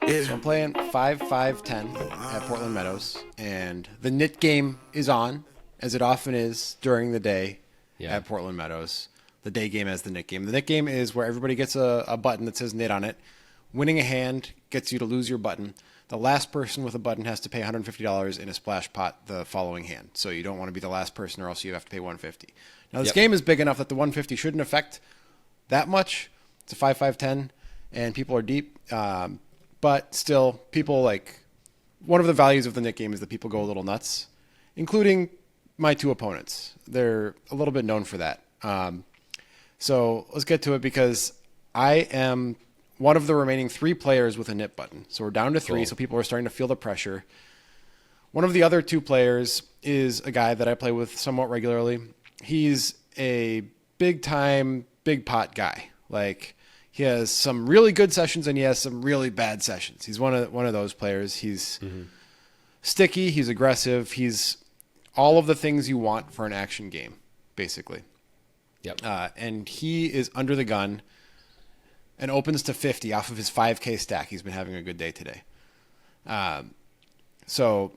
So I'm playing 5-5-10 at Portland Meadows, and the Nit Game is on, as it often is during the day at Portland Meadows. The day game as the Nit Game. The Nit Game is where everybody gets a button that says Nit on it. Winning a hand gets you to lose your button. The last person with a button has to pay $150 in a splash pot the following hand. So you don't want to be the last person, or else you have to pay $150. Now this game is big enough that the $150 shouldn't affect that much. It's a 5-5-10, and people are deep. But still, people one of the values of the Nit Game is that people go a little nuts, including my two opponents. They're a little bit known for that. So let's get to it, because I am one of the remaining three players with a Nit button. So we're down to three, so people are starting to feel the pressure. One of the other two players is a guy that I play with somewhat regularly. He's a big-time, big-pot guy. He has some really good sessions and he has some really bad sessions. He's one of those players. He's sticky. He's aggressive. He's all of the things you want for an action game, basically. Yep. And he is under the gun and opens to 50 off of his 5K stack. He's been having a good day today. So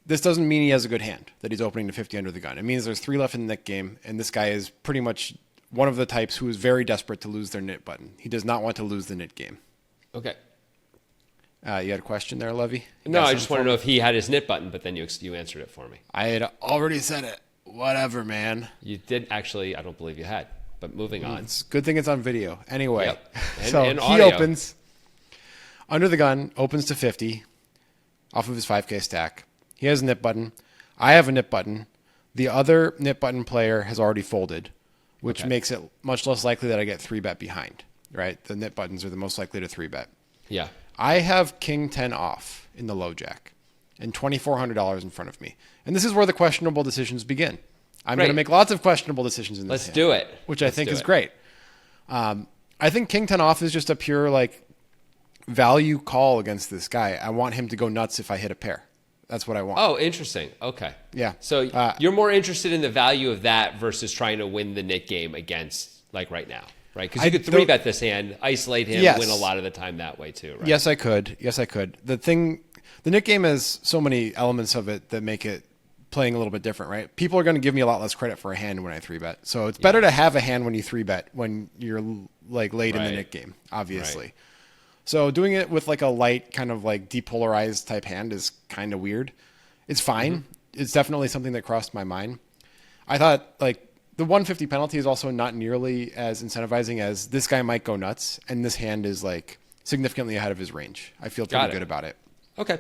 this doesn't mean he has a good hand, that he's opening to 50 under the gun. It means there's three left in the Nit Game, and this guy is pretty much one of the types who is very desperate to lose their Nit button. He does not want to lose the Nit Game. Okay. You had a question there, Levy? No, I just want to know if he had his Nit button, but then you answered it for me. I had already said it. Whatever, man. You did actually. I don't believe you had. But moving on. It's a good thing it's on video. Anyway, Yep. And he opens under the gun, opens to 50 off of his 5K stack. He has a Nit button. I have a Nit button. The other Nit button player has already folded, which makes it much less likely that I get 3-bet behind, right? The Nit buttons are the most likely to 3-bet. Yeah. I have King 10 off in the low jack and $2,400 in front of me. And this is where the questionable decisions begin. I'm going to make lots of questionable decisions in this hand, do it. Which I think is great. I think King 10 off is just a pure value call against this guy. I want him to go nuts if I hit a pair. That's what I want. Oh, interesting. Okay. Yeah. So you're more interested in the value of that versus trying to win the Nit Game against right now, right? Because you could 3-bet this hand, isolate him, win a lot of the time that way too, right? Yes, I could. The Nit Game has so many elements of it that make it playing a little bit different, right? People are going to give me a lot less credit for a hand when I 3-bet. So it's better to have a hand when you 3-bet when you're late in the Nit Game, obviously. Right. So doing it with a light kind of depolarized type hand is kind of weird. It's fine. It's definitely something that crossed my mind. I thought the 150 penalty is also not nearly as incentivizing as this guy might go nuts, and this hand is significantly ahead of his range. I feel pretty good about it. Okay.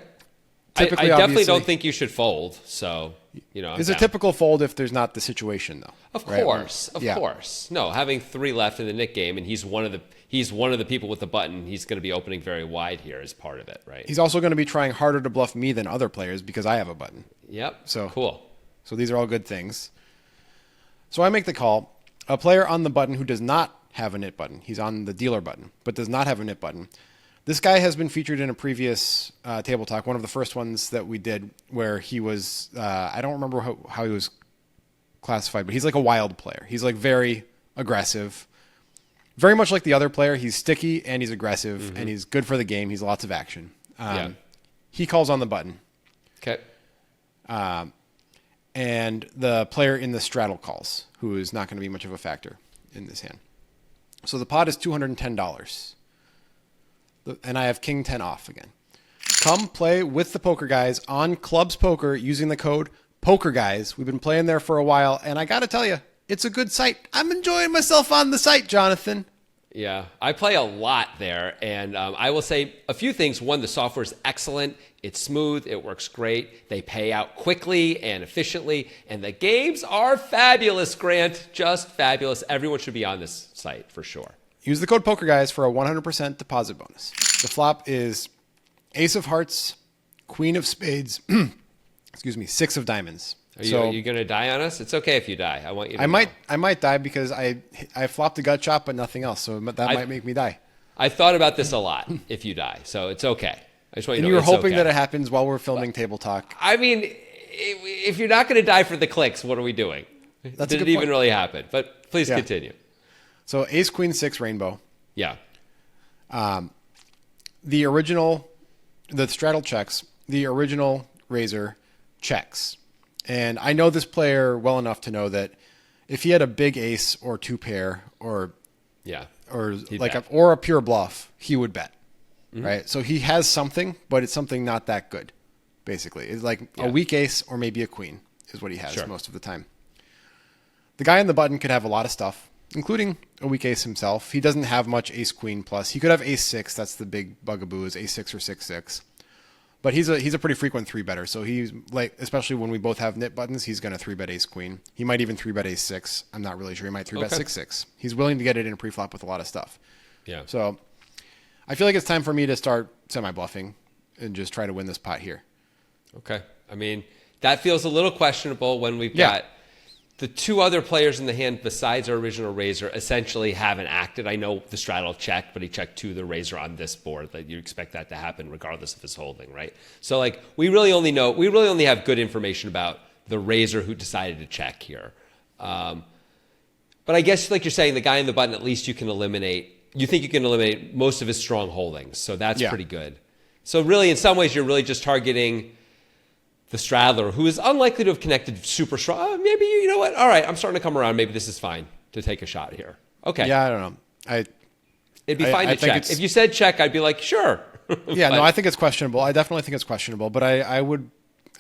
I definitely don't think you should fold. So, it's a typical fold if there's not the situation, though. Of course. No, having 3 left in the Nit Game, and he's one of the people with the button. He's going to be opening very wide here as part of it, right? He's also going to be trying harder to bluff me than other players because I have a button. Yep. So cool. So these are all good things. So I make the call. A player on the button who does not have a Nit button. He's on the dealer button, but does not have a Nit button. This guy has been featured in a previous Table Talk, one of the first ones that we did, where he was, I don't remember how he was classified, but he's a wild player. He's very aggressive. Very much like the other player. He's sticky and he's aggressive and he's good for the game. He's lots of action. He calls on the button. Okay. And the player in the straddle calls, who is not going to be much of a factor in this hand. So the pot is $210. And I have King 10 off again. Come play with the Poker Guys on Clubs Poker using the code POKERGUYS. We've been playing there for a while, and I got to tell you, it's a good site. I'm enjoying myself on the site, Jonathan. Yeah, I play a lot there, and I will say a few things. One, the software is excellent. It's smooth. It works great. They pay out quickly and efficiently, and the games are fabulous, Grant. Just fabulous. Everyone should be on this site for sure. Use the code POKERGUYS for a 100% deposit bonus. The flop is Ace of Hearts, Queen of Spades, excuse me, 6 of Diamonds. Are you going to die on us? It's okay if you die. I want you to I might die because I flopped a gut shot, but nothing else. So that might make me die. I thought about this a lot if you die. So it's okay. I just want you to know you were hoping okay. that it happens while we're filming Table Talk. I mean, if you're not going to die for the clicks, what are we doing? Did it even really happen? But please continue. So Ace, Queen, 6, Rainbow. Yeah. the original, the straddle checks, the original razor checks. And I know this player well enough to know that if he had a big ace or two pair or a pure bluff, he would bet. Right? So he has something, but it's something not that good, basically. It's like a weak ace or maybe a queen is what he has most of the time. The guy on the button could have a lot of stuff, including a weak ace himself. He doesn't have much ace-queen plus. He could have ace-6. That's the big bugaboo, is ace-6 or 6-6. But he's a pretty frequent 3-better. So he's like, especially when we both have nit buttons, he's going to 3-bet ace-queen. He might even 3-bet ace-6. I'm not really sure. He might 3-bet 6-6. He's willing to get it in a pre-flop with a lot of stuff. Yeah. So I feel like it's time for me to start semi-bluffing and just try to win this pot here. Okay. I mean, that feels a little questionable when we've got the two other players in the hand besides our original razor essentially haven't acted. I know the straddle checked, but he checked to the razor on this board. Like, you expect that to happen regardless of his holding, right? So like we really only have good information about the razor who decided to check here. But I guess like you're saying, the guy in the button, at least you can eliminate. You think you can eliminate most of his strong holdings, so that's pretty good. So really, in some ways, you're really just targeting the straddler, who is unlikely to have connected super strong. Maybe, you know what? All right, I'm starting to come around. Maybe this is fine to take a shot here. Okay. Yeah, I don't know. It'd be fine to check. If you said check, I'd be like, sure. Yeah, no, I think it's questionable. I definitely think it's questionable. But I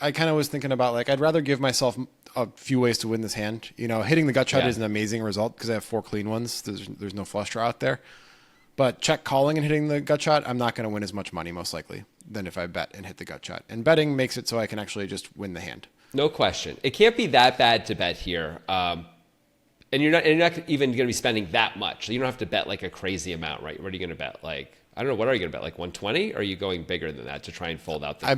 kind of was thinking about, like, I'd rather give myself a few ways to win this hand. You know, hitting the gut shot is an amazing result because I have 4 clean ones. There's no flush draw out there. But check calling and hitting the gut shot, I'm not going to win as much money, most likely, than if I bet and hit the gut shot. And betting makes it so I can actually just win the hand. No question. It can't be that bad to bet here. And you're not even going to be spending that much. You don't have to bet like a crazy amount, right? What are you going to bet? Like, I don't know. What are you going to bet? Like 120? Or are you going bigger than that to try and fold out the I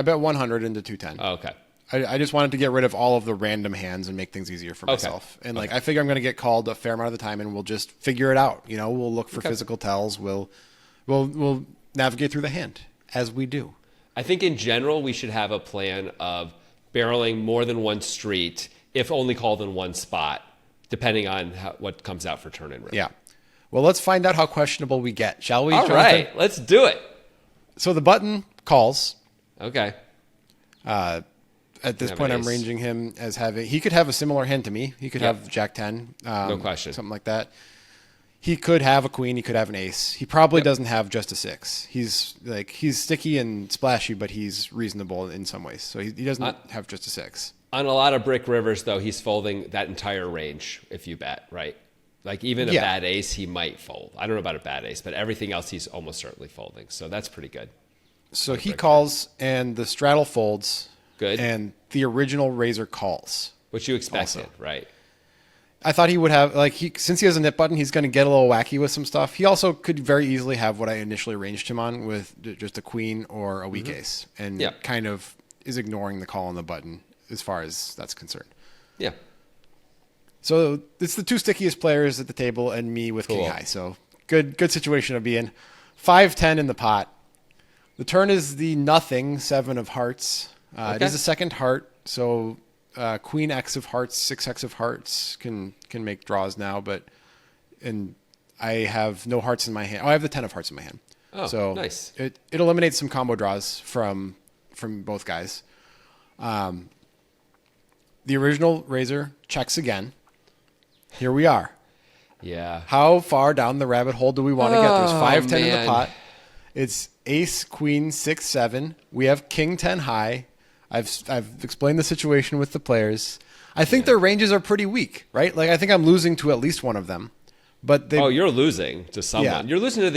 bet 100 into 210. Oh, okay. I just wanted to get rid of all of the random hands and make things easier for myself. And like, I figure I'm going to get called a fair amount of the time, and we'll just figure it out. You know, we'll look for physical tells. We'll navigate through the hand as we do. I think in general, we should have a plan of barreling more than one street, if only called in one spot, depending on what comes out for turn and river. Yeah. Well, let's find out how questionable we get, shall we? All right, let's do it. So the button calls. Okay. At this point, I'm ranging him as having... He could have a similar hand to me. He could have Jack 10. No question. Something like that. He could have a queen. He could have an ace. He probably doesn't have just a 6. He's sticky and splashy, but he's reasonable in some ways. So he doesn't have just a 6. On a lot of brick rivers, though, he's folding that entire range if you bet, right? Like even a bad ace, he might fold. I don't know about a bad ace, but everything else he's almost certainly folding. So that's pretty good. So he calls, and the straddle folds. Good. And the original razor calls. Which you expected, right? I thought he would have, since he has a nit button, he's going to get a little wacky with some stuff. He also could very easily have what I initially ranged him on with just a queen or a weak ace. And kind of is ignoring the call on the button as far as that's concerned. Yeah. So it's the two stickiest players at the table and me with king high. So good situation to be in. 5-10 in the pot. The turn is the nothing 7 of hearts. It is a second heart, so Queen X of hearts, 6X of hearts can make draws now, and I have no hearts in my hand. Oh, I have the 10 of hearts in my hand. Oh, so nice. It eliminates some combo draws from both guys. The original razor checks again. Here we are. Yeah. How far down the rabbit hole do we want to get? There's 5-10 in the pot. It's ace, queen, 6-7. We have king 10 high. I've explained the situation with the players. I think their ranges are pretty weak, right? Like I think I'm losing to at least one of them. But you're losing to someone. Yeah. You're losing to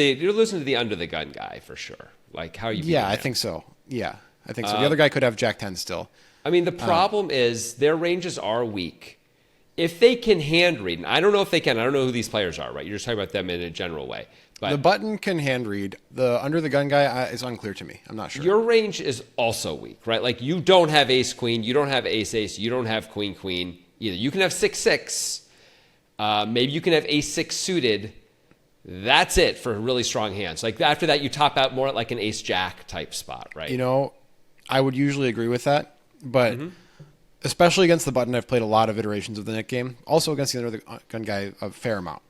the under the gun guy for sure. Like how you? Yeah, I think so. Yeah, I think so. The other guy could have Jack 10 still. I mean, the problem is their ranges are weak. If they can hand read, and I don't know if they can. I don't know who these players are. Right? You're just talking about them in a general way. But the button can hand read. The under the gun guy is unclear to me. I'm not sure. Your range is also weak, right? Like you don't have ace queen, you don't have ace ace, you don't have queen queen either. You can have 6-6. Maybe you can have ace 6 suited. That's it for really strong hands. Like after that, you top out more at like an ace jack type spot, right? You know, I would usually agree with that, but especially against the button, I've played a lot of iterations of the Nit game. Also against the under the gun guy, a fair amount.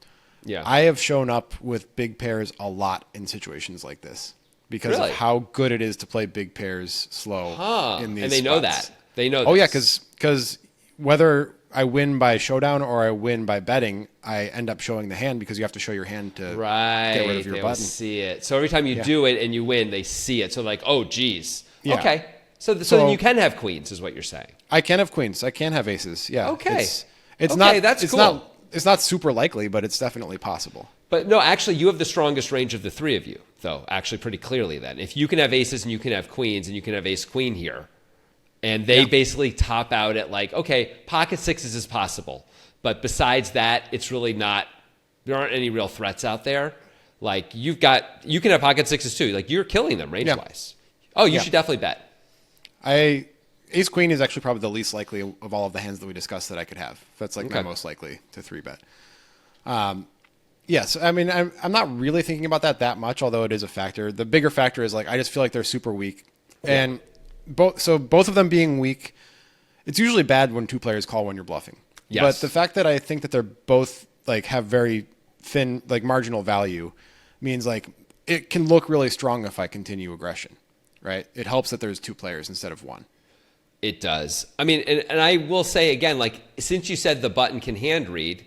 Yeah, I have shown up with big pairs a lot in situations like this. because of how good it is to play big pairs slow in these And they know spots. that. They know Oh, this. yeah, because whether I win by showdown or I win by betting, I end up showing the hand because you have to show your hand to get rid of your they button. see it. So every time you do it and you win, they see it. So like, oh, geez. Yeah. Okay. So then you can have queens is what you're saying. I can have queens. I can have aces. Yeah. Okay. It's Okay, not. that's it's cool. not. It's not super likely, but it's definitely possible. But no, actually, you have the strongest range of the three of you, though, actually pretty clearly then. If you can have aces and you can have queens and you can have ace-queen here, and they basically top out at like, okay, pocket sixes is possible. But besides that, it's really not, there aren't any real threats out there. Like you can have pocket sixes too. Like you're killing them range-wise. Oh, you should definitely bet. Ace queen is actually probably the least likely of all of the hands that we discussed that I could have. That's like my most likely to 3-bet. Yes, I mean I'm not really thinking about that much, although it is a factor. The bigger factor is like I just feel like they're super weak, and both of them being weak, it's usually bad when two players call when you're bluffing. Yes. But the fact that I think that they're both like have very thin like marginal value means like it can look really strong if I continue aggression, right? It helps that there's two players instead of one. It does. I mean, and I will say again, like since you said the button can hand read,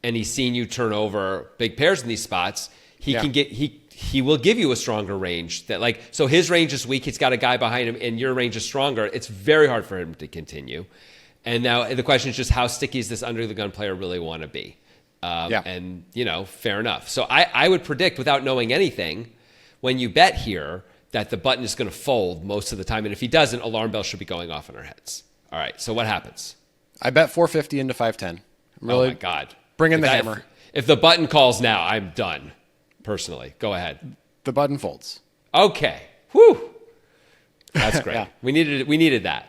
and he's seen you turn over big pairs in these spots, he will give you a stronger range. That like so his range is weak. He's got a guy behind him, and your range is stronger. It's very hard for him to continue. And now the question is just how sticky is this under the gun player really want to be? And fair enough. So I would predict without knowing anything, when you bet here, that the button is going to fold most of the time. And if he doesn't, alarm bells should be going off in our heads. All right. So what happens? I bet 450 into 510. Really, oh my God. Bring in the hammer. If the button calls now, I'm done. Personally. Go ahead. The button folds. Okay. Whew. That's great. We needed that.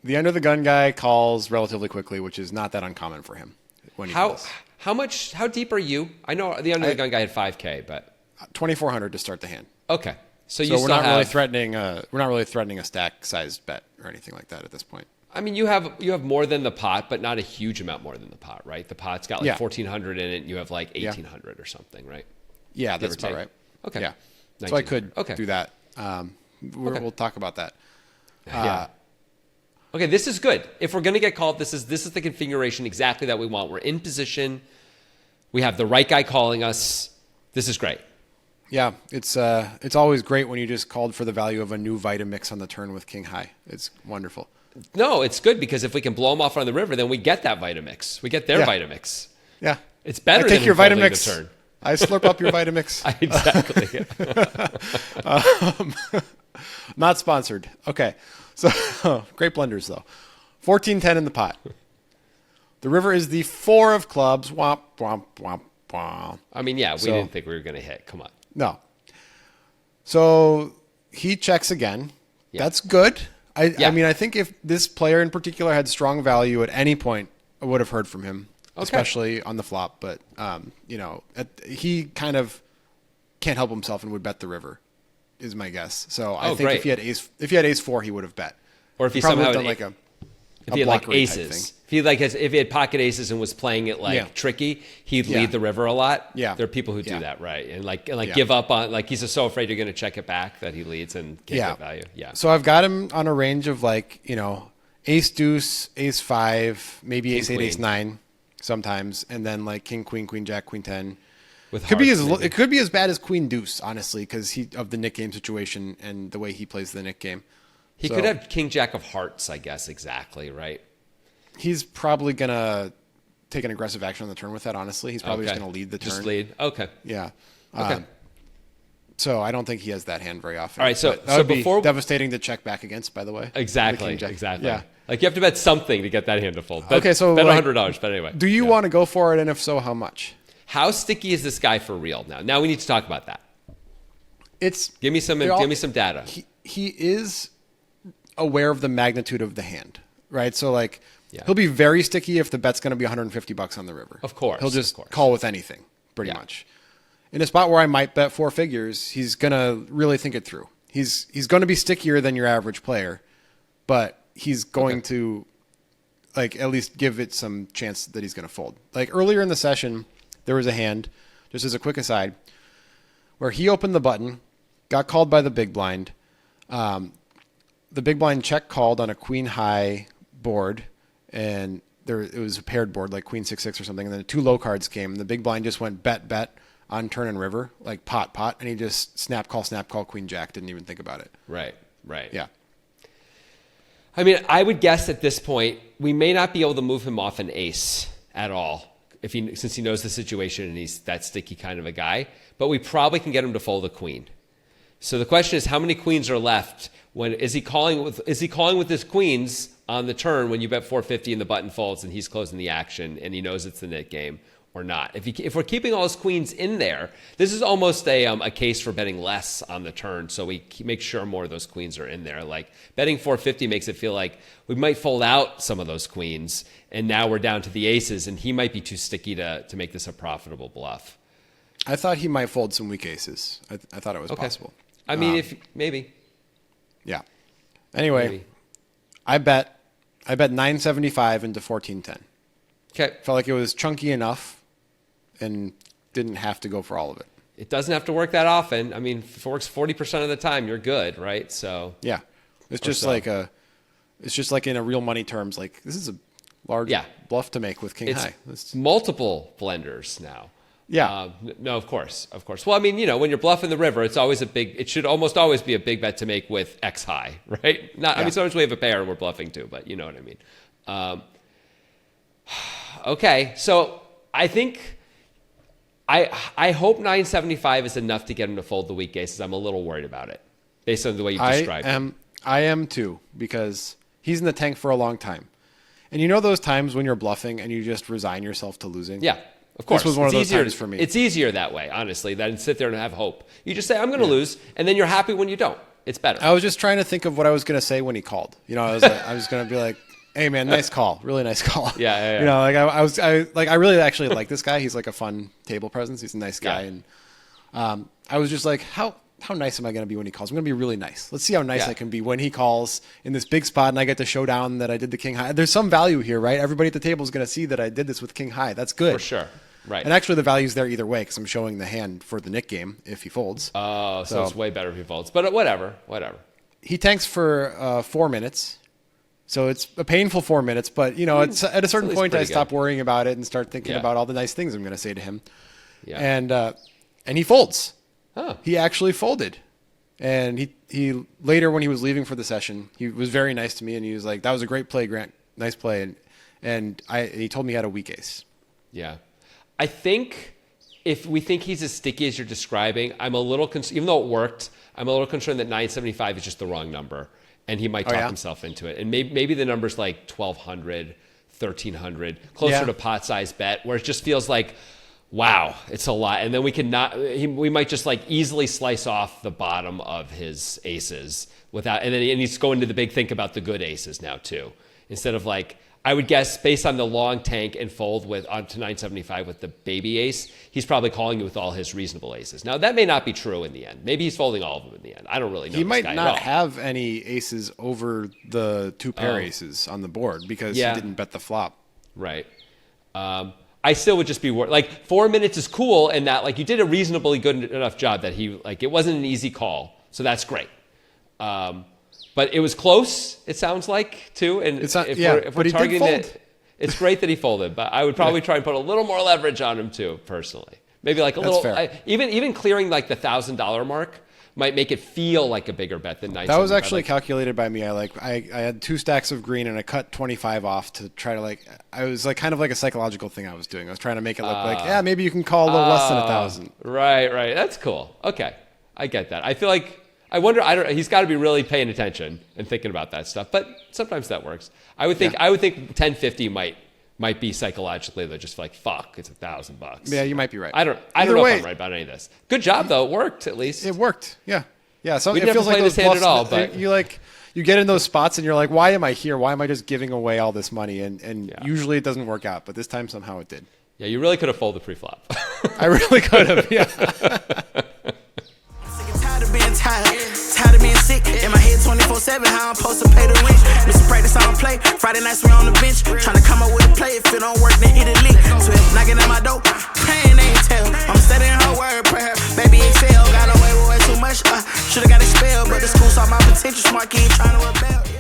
The under the gun guy calls relatively quickly, which is not that uncommon for him. When he calls. How deep are you? I know the under the gun guy had 5K, but 2,400 to start the hand. Okay. So we're not really threatening. We're not really threatening a stack-sized bet or anything like that at this point. I mean, you have more than the pot, but not a huge amount more than the pot, right? The pot's got like 1,400 in it, and you have like 1,800 or something, right? Yeah, that's about right. Okay. Yeah. So I could do that. We'll talk about that. Okay, this is good. If we're going to get called, this is the configuration exactly that we want. We're in position. We have the right guy calling us. This is great. Yeah, it's always great when you just called for the value of a new Vitamix on the turn with King High. It's wonderful. No, it's good because if we can blow them off on the river, then we get that Vitamix. We get their Vitamix. Yeah, it's better. I take than your folding Vitamix. The turn. I slurp up your Vitamix. Exactly. Not sponsored. Okay, so great blenders though. 14-10 in the pot. The river is the 4 of clubs. Womp womp womp womp. I mean, yeah, we didn't think we were going to hit. Come on. No. So he checks again. Yeah. That's good. I mean, I think if this player in particular had strong value at any point, I would have heard from him, especially on the flop. But, he kind of can't help himself and would bet the river, is my guess. So I think if he had ace 4, he would have bet. Or if he somehow done if he had like aces, if he had pocket aces and was playing it like tricky, he'd lead the river a lot. Yeah, there are people who do that, right? And give up on he's just so afraid you're going to check it back that he leads and can't get value. Yeah. So I've got him on a range of ace deuce, ace 5, maybe ace 8, ace 9 sometimes, and then like king queen, queen jack, queen 10. It could be as bad as queen deuce, honestly, because of the Nit Game situation and the way he plays the Nit Game. He could have king jack of hearts, I guess, exactly, right? He's probably going to take an aggressive action on the turn with that, honestly. He's probably just going to lead the turn. Just lead. Okay. Yeah. Okay. So I don't think he has that hand very often. All right, so that would be devastating to check back against, by the way. Exactly. Yeah. Like you have to bet something to get that hand to fold. Bet $100, but anyway. Do you want to go for it, and if so, how much? How sticky is this guy for real now? Now we need to talk about that. Give me some data. He is aware of the magnitude of the hand, right? So he'll be very sticky if the bet's going to be $150 on the river. Of course. He'll just call with anything, pretty much. In a spot where I might bet 4 figures, he's going to really think it through. He's going to be stickier than your average player, but he's going to at least give it some chance that he's going to fold. Like earlier in the session, there was a hand, just as a quick aside, where he opened the button, got called by the big blind. The big blind check called on a queen high board, and it was a paired board, like queen 6-6 or something, and then 2 low cards came, and the big blind just went bet on turn and river, like pot, and he just snap call, queen jack, didn't even think about it. Right. Yeah. I mean, I would guess at this point, we may not be able to move him off an ace at all, since he knows the situation and he's that sticky kind of a guy, but we probably can get him to fold a queen. So the question is, how many queens are left? Is he calling with his queens on the turn when you bet 450 and the button folds and he's closing the action and he knows it's the Nit game or not? If we're keeping all his queens in there, this is almost a case for betting less on the turn, so we make sure more of those queens are in there. Like betting 450 makes it feel like we might fold out some of those queens, and now we're down to the aces, and he might be too sticky to make this a profitable bluff. I thought he might fold some weak aces. I thought it was possible. I mean, maybe. Yeah. Anyway, maybe. I bet 975 into 1410. Okay. Felt like it was chunky enough and didn't have to go for all of it. It doesn't have to work that often. I mean, if it works 40% of the time, you're good, right? So yeah, it's just like in a real money terms, like this is a large bluff to make with king high. It's multiple blenders now. Yeah. No, of course. Well, I mean, when you're bluffing the river, it should almost always be a big bet to make with X high, right? I mean, sometimes we have a pair and we're bluffing too, but you know what I mean. Okay. So I think I hope 975 is enough to get him to fold the weak aces. I'm a little worried about it based on the way you described it. I am too, because he's in the tank for a long time. And you know those times when you're bluffing and you just resign yourself to losing? Yeah. Of course. This was one of those times for me. It's easier that way, honestly, than sit there and have hope. You just say, I'm going to lose, and then you're happy when you don't. It's better. I was just trying to think of what I was going to say when he called. I was going to be like, hey, man, nice call. Really nice call. Yeah. I really actually like this guy. He's like a fun table presence. He's a nice guy. Yeah. And I was just like, how nice am I going to be when he calls? I'm going to be really nice. Let's see how nice I can be when he calls in this big spot and I get to show down that I did the king high. There's some value here, right? Everybody at the table is going to see that I did this with king high. That's good. For sure. Right. And actually the value's there either way because I'm showing the hand for the Nit game if he folds. Oh, so it's way better if he folds. But whatever. He tanks for 4 minutes. So it's a painful 4 minutes, but it's at a certain point I stop worrying about it and start thinking about all the nice things I'm going to say to him. Yeah. And he folds. Huh. He actually folded. And he later when he was leaving for the session, he was very nice to me and he was like, "That was a great play, Grant. Nice play." And he told me he had a weak ace. Yeah. I think if we think he's as sticky as you're describing, I'm a little even though it worked, I'm a little concerned that 975 is just the wrong number. And he might talk himself into it. And maybe the number's like 1,200, 1,300, closer to pot size bet, where it just feels like, wow, it's a lot. And then we might just like easily slice off the bottom of his aces and he's going to the big think about the good aces now too. Instead of like, I would guess based on the long tank and fold onto 975 with the baby ace, he's probably calling you with all his reasonable aces. Now that may not be true in the end. Maybe he's folding all of them in the end. I don't really know. He might not have any aces over the 2 pair aces on the board because he didn't bet the flop. Right. I still would just be worried. Like 4 minutes is cool, and that like you did a reasonably good enough job that it wasn't an easy call, so that's great. But it was close, it sounds like, too. And if we're targeting it, it's great that he folded. But I would probably try and put a little more leverage on him, too, personally. Maybe like a little, even clearing like the $1,000 mark might make it feel like a bigger bet than 975. That was actually calculated by me. I had 2 stacks of green and I cut 25 off to try to I was like kind of like a psychological thing I was doing. I was trying to make it look like, maybe you can call a little less than 1,000. Right. That's cool. Okay. I get that. I feel like, he's got to be really paying attention and thinking about that stuff, but sometimes that works. I would think 1050 might be psychologically though, just like, fuck, it's $1,000. Yeah, you might be right. I don't know if I'm right about any of this. Good job though. It worked at least. It worked. Yeah. So it feels like this hand at all, but you get in those spots and you're like, why am I here? Why am I just giving away all this money? And usually it doesn't work out, but this time somehow it did. Yeah, you really could have folded pre-flop. I really could have. Yeah. Tired of being sick, in my head 24/7, how I'm supposed to pay the rent. Mr. Practice, I don't play. Friday nights we on the bench, trying to come up with a play. If it don't work, then hit a lick. 12 knocking at my door, pain ain't tell. I'm studying her word, prayer. Baby excel, got away with way too much. interest market, ain't trying to rebel.